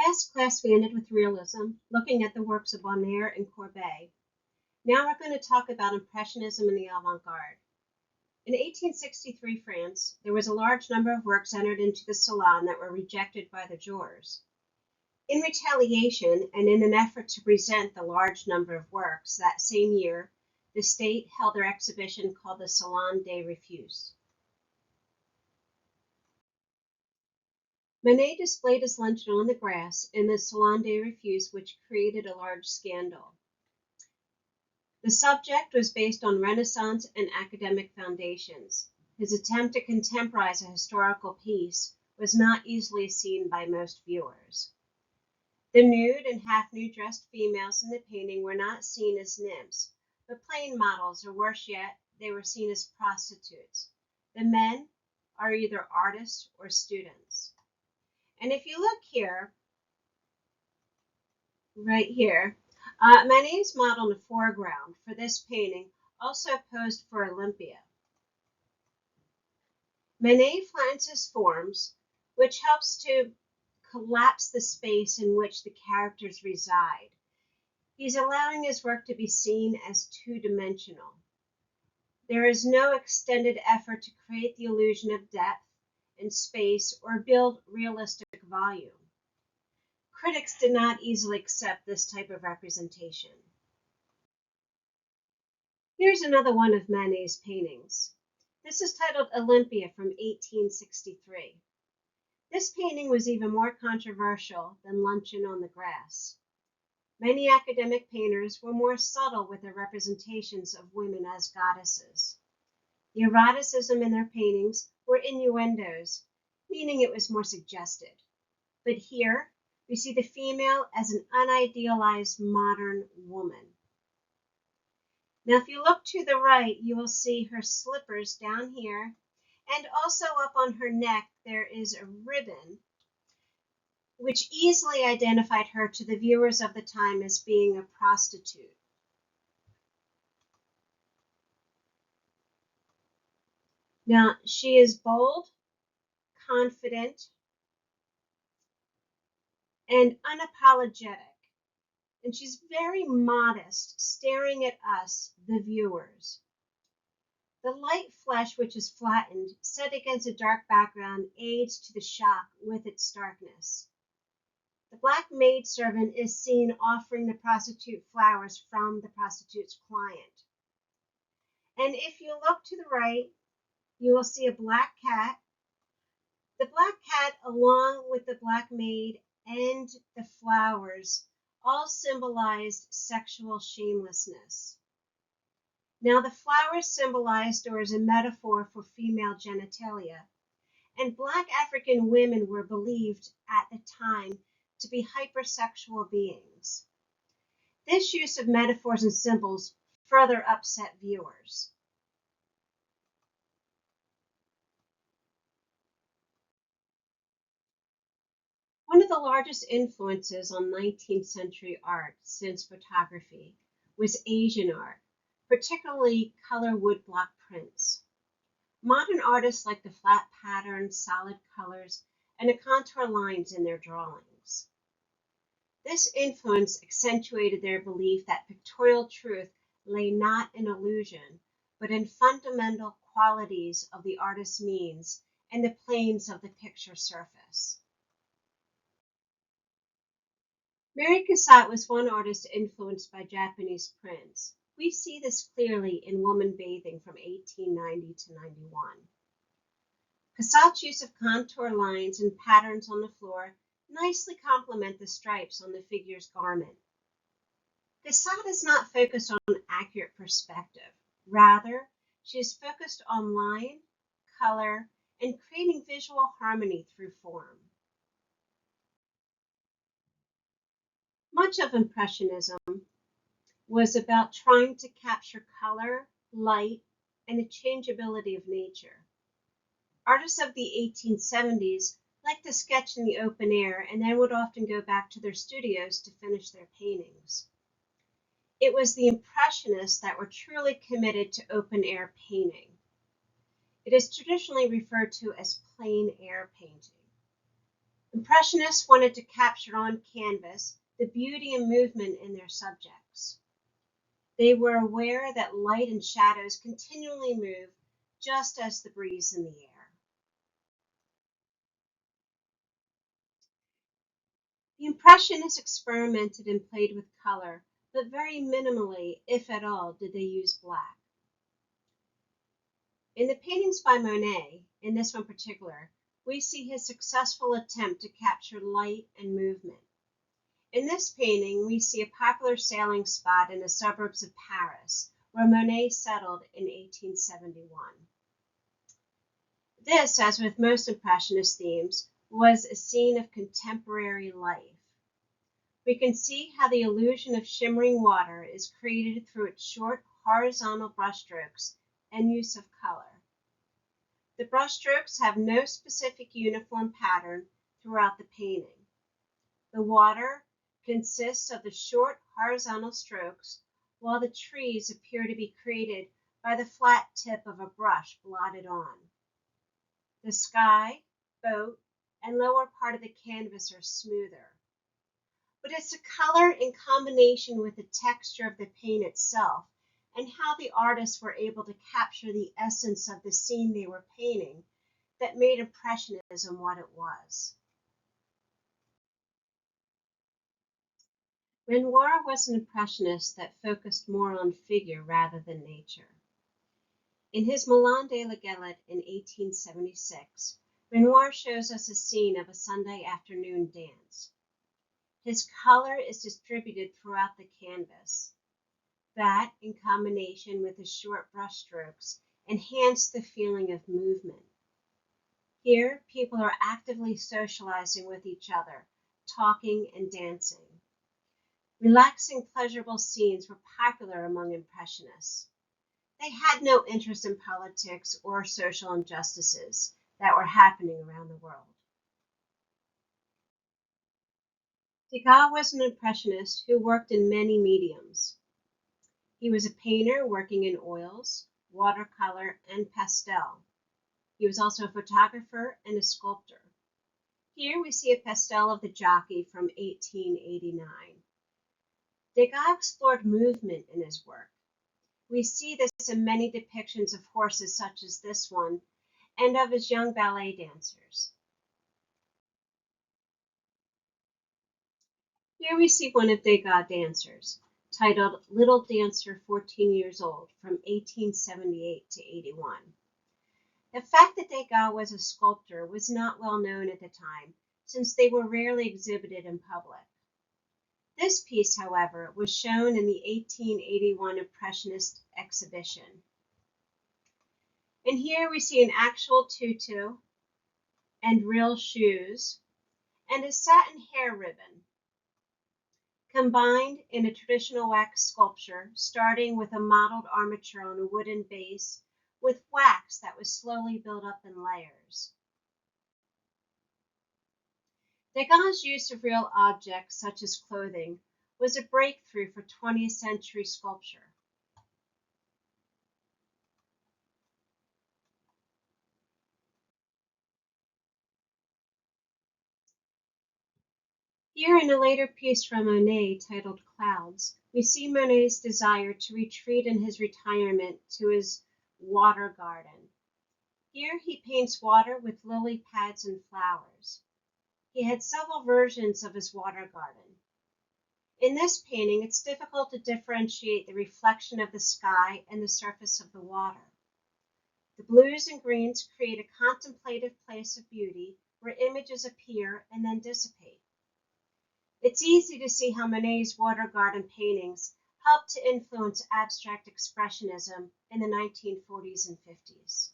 Last class we ended with realism, looking at the works of Bonnaire and Courbet. Now we're going to talk about Impressionism and the Avant-Garde. In 1863 France, there was a large number of works entered into the Salon that were rejected by the jurors. In retaliation, and in an effort to present the large number of works, that same year, the state held their exhibition called the Salon des Refus. Manet displayed his luncheon on the grass in the Salon des Refus, which created a large scandal. The subject was based on Renaissance and academic foundations. His attempt to contemporize a historical piece was not easily seen by most viewers. The nude and half-nude dressed females in the painting were not seen as nymphs, but plain models, or worse yet, they were seen as prostitutes. The men are either artists or students. And if you look here, right here, Manet's model in the foreground for this painting also posed for Olympia. Manet flattens his forms, which helps to collapse the space in which the characters reside. He's allowing his work to be seen as two-dimensional. There is no extended effort to create the illusion of depth and space or build realistic volume. Critics did not easily accept this type of representation. Here's another one of Manet's paintings. This is titled Olympia from 1863. This painting was even more controversial than Luncheon on the Grass. Many academic painters were more subtle with their representations of women as goddesses. The eroticism in their paintings were innuendos, meaning it was more suggested. But here, we see the female as an unidealized modern woman. Now, if you look to the right, you will see her slippers down here, and also up on her neck, there is a ribbon, which easily identified her to the viewers of the time as being a prostitute. Now, she is bold, confident, and unapologetic. And she's very modest, staring at us, the viewers. The light flesh, which is flattened, set against a dark background, aids to the shock with its darkness. The black maidservant is seen offering the prostitute flowers from the prostitute's client. And if you look to the right, you will see a black cat. The black cat, along with the black maid and the flowers, all symbolized sexual shamelessness. Now, the flowers symbolized or is a metaphor for female genitalia, and black African women were believed at the time to be hypersexual beings. This use of metaphors and symbols further upset viewers. One of the largest influences on 19th century art since photography was Asian art, particularly color woodblock prints. Modern artists like the flat patterns, solid colors, and the contour lines in their drawings. This influence accentuated their belief that pictorial truth lay not in illusion, but in fundamental qualities of the artist's means and the planes of the picture surface. Mary Cassatt was one artist influenced by Japanese prints. We see this clearly in Woman Bathing from 1890 to 91. Cassatt's use of contour lines and patterns on the floor nicely complement the stripes on the figure's garment. Cassatt is not focused on accurate perspective. Rather, she is focused on line, color, and creating visual harmony through form. Much of Impressionism was about trying to capture color, light, and the changeability of nature. Artists of the 1870s liked to sketch in the open air and then would often go back to their studios to finish their paintings. It was the Impressionists that were truly committed to open air painting. It is traditionally referred to as plein air painting. Impressionists wanted to capture on canvas the beauty and movement in their subjects. They were aware that light and shadows continually move just as the breeze in the air. The Impressionists experimented and played with color, but very minimally, if at all, did they use black. In the paintings by Monet, in this one particular, we see his successful attempt to capture light and movement. In this painting, we see a popular sailing spot in the suburbs of Paris, where Monet settled in 1871. This, as with most Impressionist themes, was a scene of contemporary life. We can see how the illusion of shimmering water is created through its short horizontal brushstrokes and use of color. The brushstrokes have no specific uniform pattern throughout the painting. The water consists of the short horizontal strokes, while the trees appear to be created by the flat tip of a brush blotted on. The sky, boat, and lower part of the canvas are smoother. But it's the color in combination with the texture of the paint itself and how the artists were able to capture the essence of the scene they were painting that made Impressionism what it was. Renoir was an Impressionist that focused more on figure rather than nature. In his Milan de la Galette in 1876, Renoir shows us a scene of a Sunday afternoon dance. His color is distributed throughout the canvas. That, in combination with his short brushstrokes, enhanced the feeling of movement. Here, people are actively socializing with each other, talking and dancing. Relaxing, pleasurable scenes were popular among Impressionists. They had no interest in politics or social injustices that were happening around the world. Degas was an Impressionist who worked in many mediums. He was a painter working in oils, watercolor, and pastel. He was also a photographer and a sculptor. Here we see a pastel of the jockey from 1889. Degas explored movement in his work. We see this in many depictions of horses such as this one, and of his young ballet dancers. Here we see one of Degas' dancers, titled Little Dancer 14 Years Old, from 1878 to 81. The fact that Degas was a sculptor was not well known at the time, since they were rarely exhibited in public. This piece, however, was shown in the 1881 Impressionist exhibition. And here we see an actual tutu and real shoes and a satin hair ribbon, combined in a traditional wax sculpture, starting with a modeled armature on a wooden base with wax that was slowly built up in layers. Degas' use of real objects, such as clothing, was a breakthrough for 20th century sculpture. Here in a later piece from Monet titled Clouds, we see Monet's desire to retreat in his retirement to his water garden. Here he paints water with lily pads and flowers. He had several versions of his water garden. In this painting, it's difficult to differentiate the reflection of the sky and the surface of the water. The blues and greens create a contemplative place of beauty where images appear and then dissipate. It's easy to see how Monet's water garden paintings helped to influence abstract expressionism in the 1940s and 50s.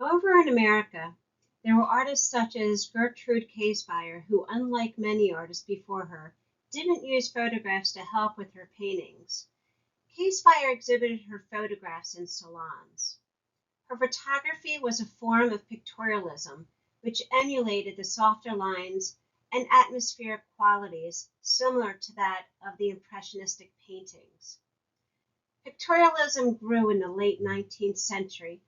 Over in America, there were artists such as Gertrude Kaesbeyer, who, unlike many artists before her, didn't use photographs to help with her paintings. Kaesbeyer exhibited her photographs in salons. Her photography was a form of pictorialism, which emulated the softer lines and atmospheric qualities similar to that of the Impressionistic paintings. Pictorialism grew in the late 19th century,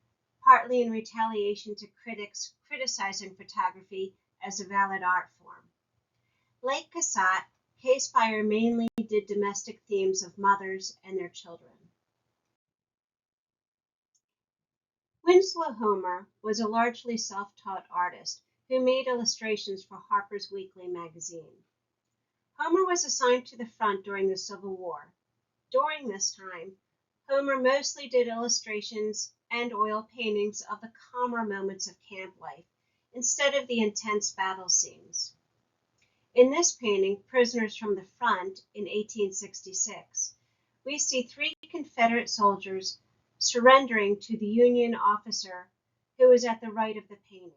partly in retaliation to critics criticizing photography as a valid art form. Like Cassatt, K-Spire mainly did domestic themes of mothers and their children. Winslow Homer was a largely self-taught artist who made illustrations for Harper's Weekly magazine. Homer was assigned to the front during the Civil War. During this time, Homer mostly did illustrations and oil paintings of the calmer moments of camp life instead of the intense battle scenes. In this painting, Prisoners from the Front, in 1866, we see 3 Confederate soldiers surrendering to the Union officer who is at the right of the painting.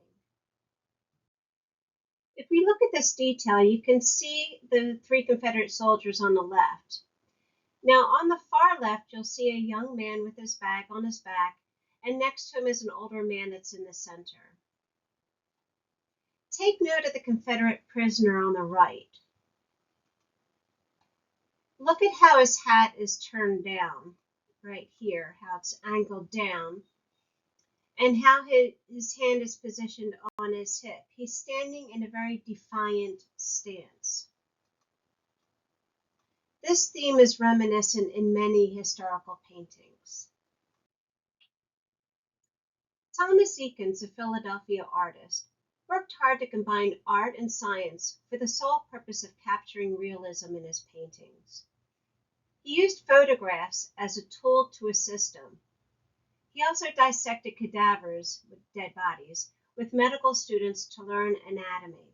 If we look at this detail, you can see the 3 Confederate soldiers on the left. Now, on the far left, you'll see a young man with his bag on his back, and next to him is an older man that's in the center. Take note of the Confederate prisoner on the right. Look at how his hat is turned down, right here, how it's angled down, and how his hand is positioned on his hip. He's standing in a very defiant stance. This theme is reminiscent in many historical paintings. Thomas Eakins, a Philadelphia artist, worked hard to combine art and science for the sole purpose of capturing realism in his paintings. He used photographs as a tool to assist him. He also dissected cadavers, dead bodies, with medical students to learn anatomy.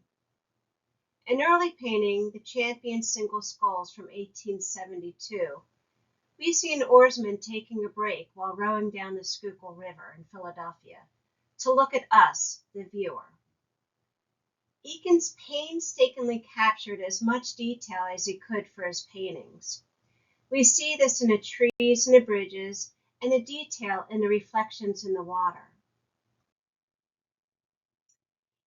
In early painting, the Champion Single Sculls from 1872, we see an oarsman taking a break while rowing down the Schuylkill River in Philadelphia to look at us, the viewer. Eakins painstakingly captured as much detail as he could for his paintings. We see this in the trees and the bridges, and the detail in the reflections in the water.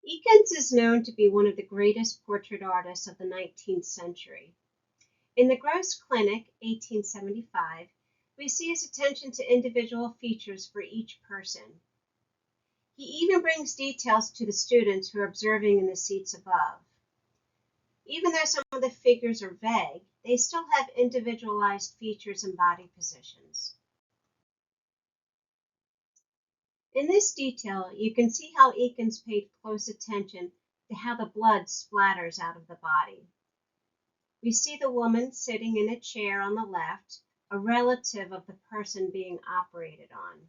Eakins is known to be one of the greatest portrait artists of the 19th century. In The Gross Clinic, 1875, we see his attention to individual features for each person. He even brings details to the students who are observing in the seats above. Even though some of the figures are vague, they still have individualized features and body positions. In this detail, you can see how Eakins paid close attention to how the blood splatters out of the body. We see the woman sitting in a chair on the left, a relative of the person being operated on.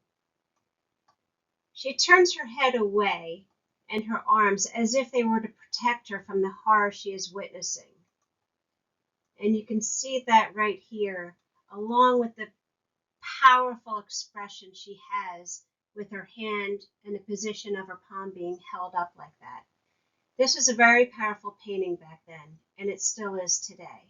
She turns her head away and her arms as if they were to protect her from the horror she is witnessing. And you can see that right here, along with the powerful expression she has with her hand and the position of her palm being held up like that. This was a very powerful painting back then, and it still is today.